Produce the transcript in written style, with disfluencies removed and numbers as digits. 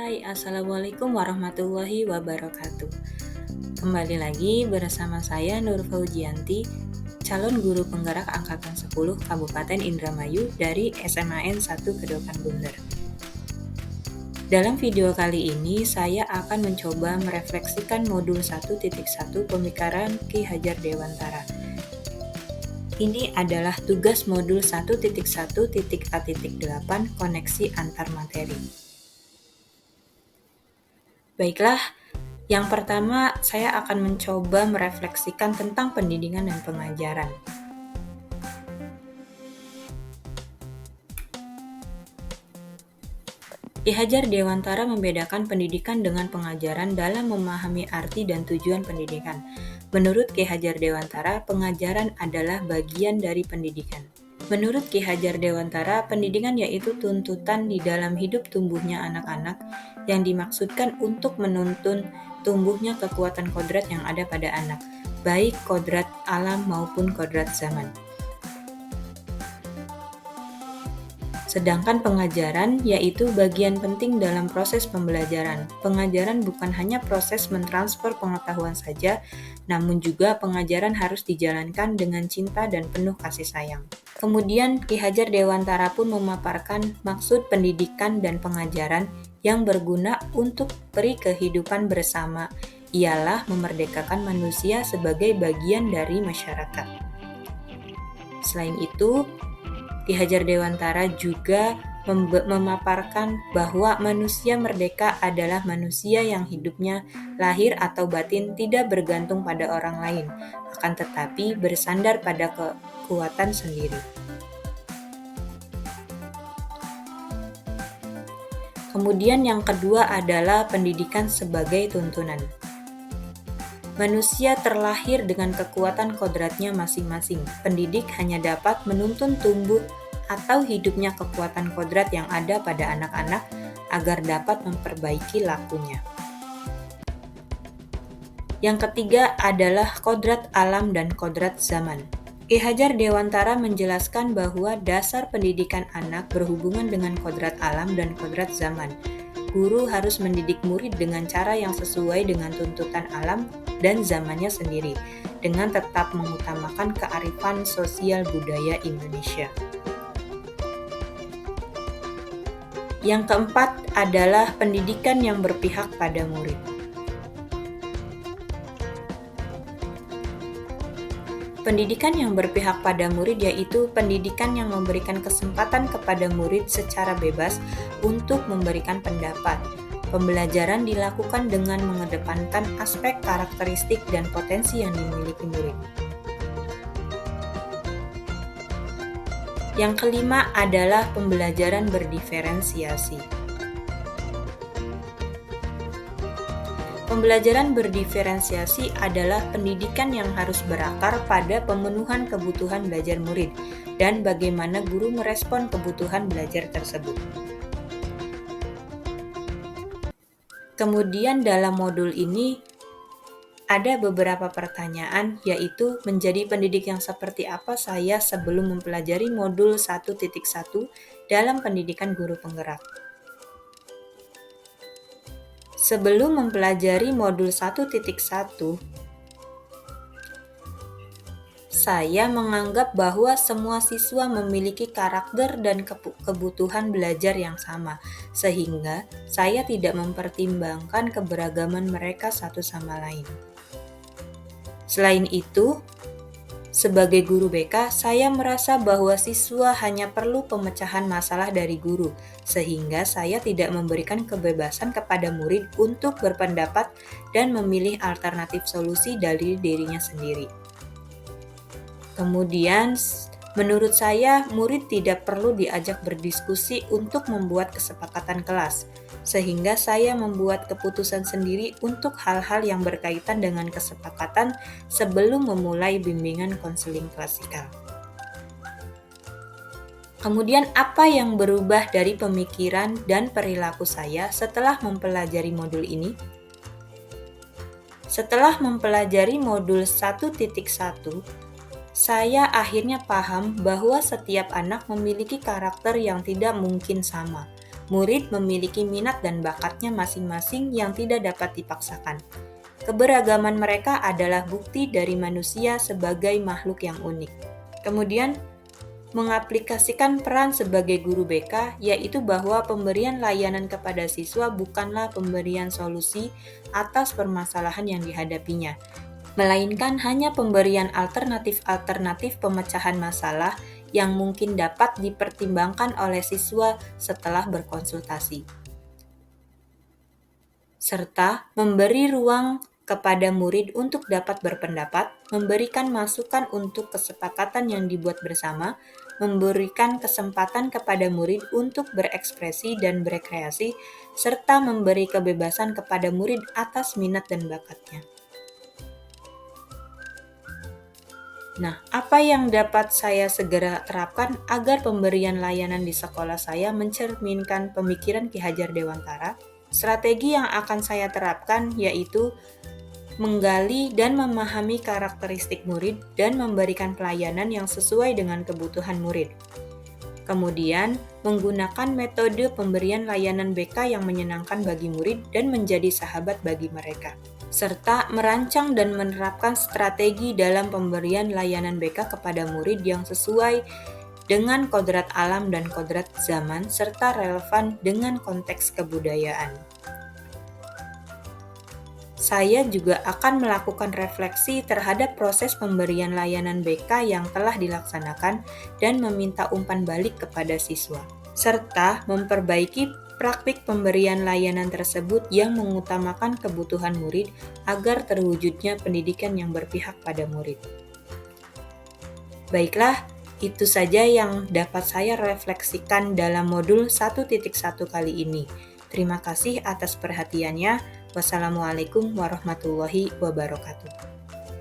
Hai, Assalamualaikum warahmatullahi wabarakatuh. Kembali lagi bersama saya Nur Faujianti, calon guru penggerak Angkatan 10 Kabupaten Indramayu dari SMAN 1 Kedokan Bunder. Dalam video kali ini, saya akan mencoba merefleksikan modul 1.1 Pemikiran Ki Hajar Dewantara. Ini adalah tugas modul 1.1.A.8 Koneksi Antar Materi. Baiklah, yang pertama saya akan mencoba merefleksikan tentang pendidikan dan pengajaran. Ki Hajar Dewantara membedakan pendidikan dengan pengajaran dalam memahami arti dan tujuan pendidikan. Menurut Ki Hajar Dewantara, pengajaran adalah bagian dari pendidikan. Menurut Ki Hajar Dewantara, pendidikan yaitu tuntutan di dalam hidup tumbuhnya anak-anak yang dimaksudkan untuk menuntun tumbuhnya kekuatan kodrat yang ada pada anak, baik kodrat alam maupun kodrat zaman. Sedangkan pengajaran yaitu bagian penting dalam proses pembelajaran. Pengajaran bukan hanya proses mentransfer pengetahuan saja, namun juga pengajaran harus dijalankan dengan cinta dan penuh kasih sayang. Kemudian Ki Hajar Dewantara pun memaparkan maksud pendidikan dan pengajaran yang berguna untuk peri kehidupan bersama, ialah memerdekakan manusia sebagai bagian dari masyarakat. Selain itu, Ki Hajar Dewantara juga memaparkan bahwa manusia merdeka adalah manusia yang hidupnya lahir atau batin tidak bergantung pada orang lain, akan tetapi bersandar pada kekuatan sendiri. Kemudian yang kedua adalah pendidikan sebagai tuntunan. Manusia terlahir dengan kekuatan kodratnya masing-masing. Pendidik hanya dapat menuntun tumbuh atau hidupnya kekuatan kodrat yang ada pada anak-anak agar dapat memperbaiki lakunya. Yang ketiga adalah kodrat alam dan kodrat zaman. Ki Hajar Dewantara menjelaskan bahwa dasar pendidikan anak berhubungan dengan kodrat alam dan kodrat zaman. Guru harus mendidik murid dengan cara yang sesuai dengan tuntutan alam dan zamannya sendiri, dengan tetap mengutamakan kearifan sosial budaya Indonesia. Yang keempat adalah pendidikan yang berpihak pada murid. Pendidikan yang berpihak pada murid yaitu pendidikan yang memberikan kesempatan kepada murid secara bebas untuk memberikan pendapat. Pembelajaran dilakukan dengan mengedepankan aspek karakteristik dan potensi yang dimiliki murid. Yang kelima adalah pembelajaran berdiferensiasi. Pembelajaran berdiferensiasi adalah pendidikan yang harus berakar pada pemenuhan kebutuhan belajar murid dan bagaimana guru merespon kebutuhan belajar tersebut. Kemudian dalam modul ini ada beberapa pertanyaan, yaitu menjadi pendidik yang seperti apa saya sebelum mempelajari modul 1.1 dalam pendidikan guru penggerak. Sebelum mempelajari modul 1.1, saya menganggap bahwa semua siswa memiliki karakter dan kebutuhan belajar yang sama, sehingga saya tidak mempertimbangkan keberagaman mereka satu sama lain. Selain itu, sebagai guru BK, saya merasa bahwa siswa hanya perlu pemecahan masalah dari guru, sehingga saya tidak memberikan kebebasan kepada murid untuk berpendapat dan memilih alternatif solusi dari dirinya sendiri. Kemudian, menurut saya, murid tidak perlu diajak berdiskusi untuk membuat kesepakatan kelas, sehingga saya membuat keputusan sendiri untuk hal-hal yang berkaitan dengan kesepakatan sebelum memulai bimbingan konseling klasikal. Kemudian apa yang berubah dari pemikiran dan perilaku saya setelah mempelajari modul ini? Setelah mempelajari modul 1.1, saya akhirnya paham bahwa setiap anak memiliki karakter yang tidak mungkin sama. Murid memiliki minat dan bakatnya masing-masing yang tidak dapat dipaksakan. Keberagaman mereka adalah bukti dari manusia sebagai makhluk yang unik. Kemudian, mengaplikasikan peran sebagai guru BK, yaitu bahwa pemberian layanan kepada siswa bukanlah pemberian solusi atas permasalahan yang dihadapinya, melainkan hanya pemberian alternatif-alternatif pemecahan masalah yang mungkin dapat dipertimbangkan oleh siswa setelah berkonsultasi, serta memberi ruang kepada murid untuk dapat berpendapat, memberikan masukan untuk kesepakatan yang dibuat bersama, memberikan kesempatan kepada murid untuk berekspresi dan berekreasi, serta memberi kebebasan kepada murid atas minat dan bakatnya. Nah, apa yang dapat saya segera terapkan agar pemberian layanan di sekolah saya mencerminkan pemikiran Ki Hajar Dewantara? Strategi yang akan saya terapkan yaitu menggali dan memahami karakteristik murid dan memberikan pelayanan yang sesuai dengan kebutuhan murid. Kemudian, menggunakan metode pemberian layanan BK yang menyenangkan bagi murid dan menjadi sahabat bagi mereka, serta merancang dan menerapkan strategi dalam pemberian layanan BK kepada murid yang sesuai dengan kodrat alam dan kodrat zaman, serta relevan dengan konteks kebudayaan. Saya juga akan melakukan refleksi terhadap proses pemberian layanan BK yang telah dilaksanakan dan meminta umpan balik kepada siswa, serta memperbaiki praktik pemberian layanan tersebut yang mengutamakan kebutuhan murid agar terwujudnya pendidikan yang berpihak pada murid. Baiklah, itu saja yang dapat saya refleksikan dalam modul 1.1 kali ini. Terima kasih atas perhatiannya. Wassalamualaikum warahmatullahi wabarakatuh.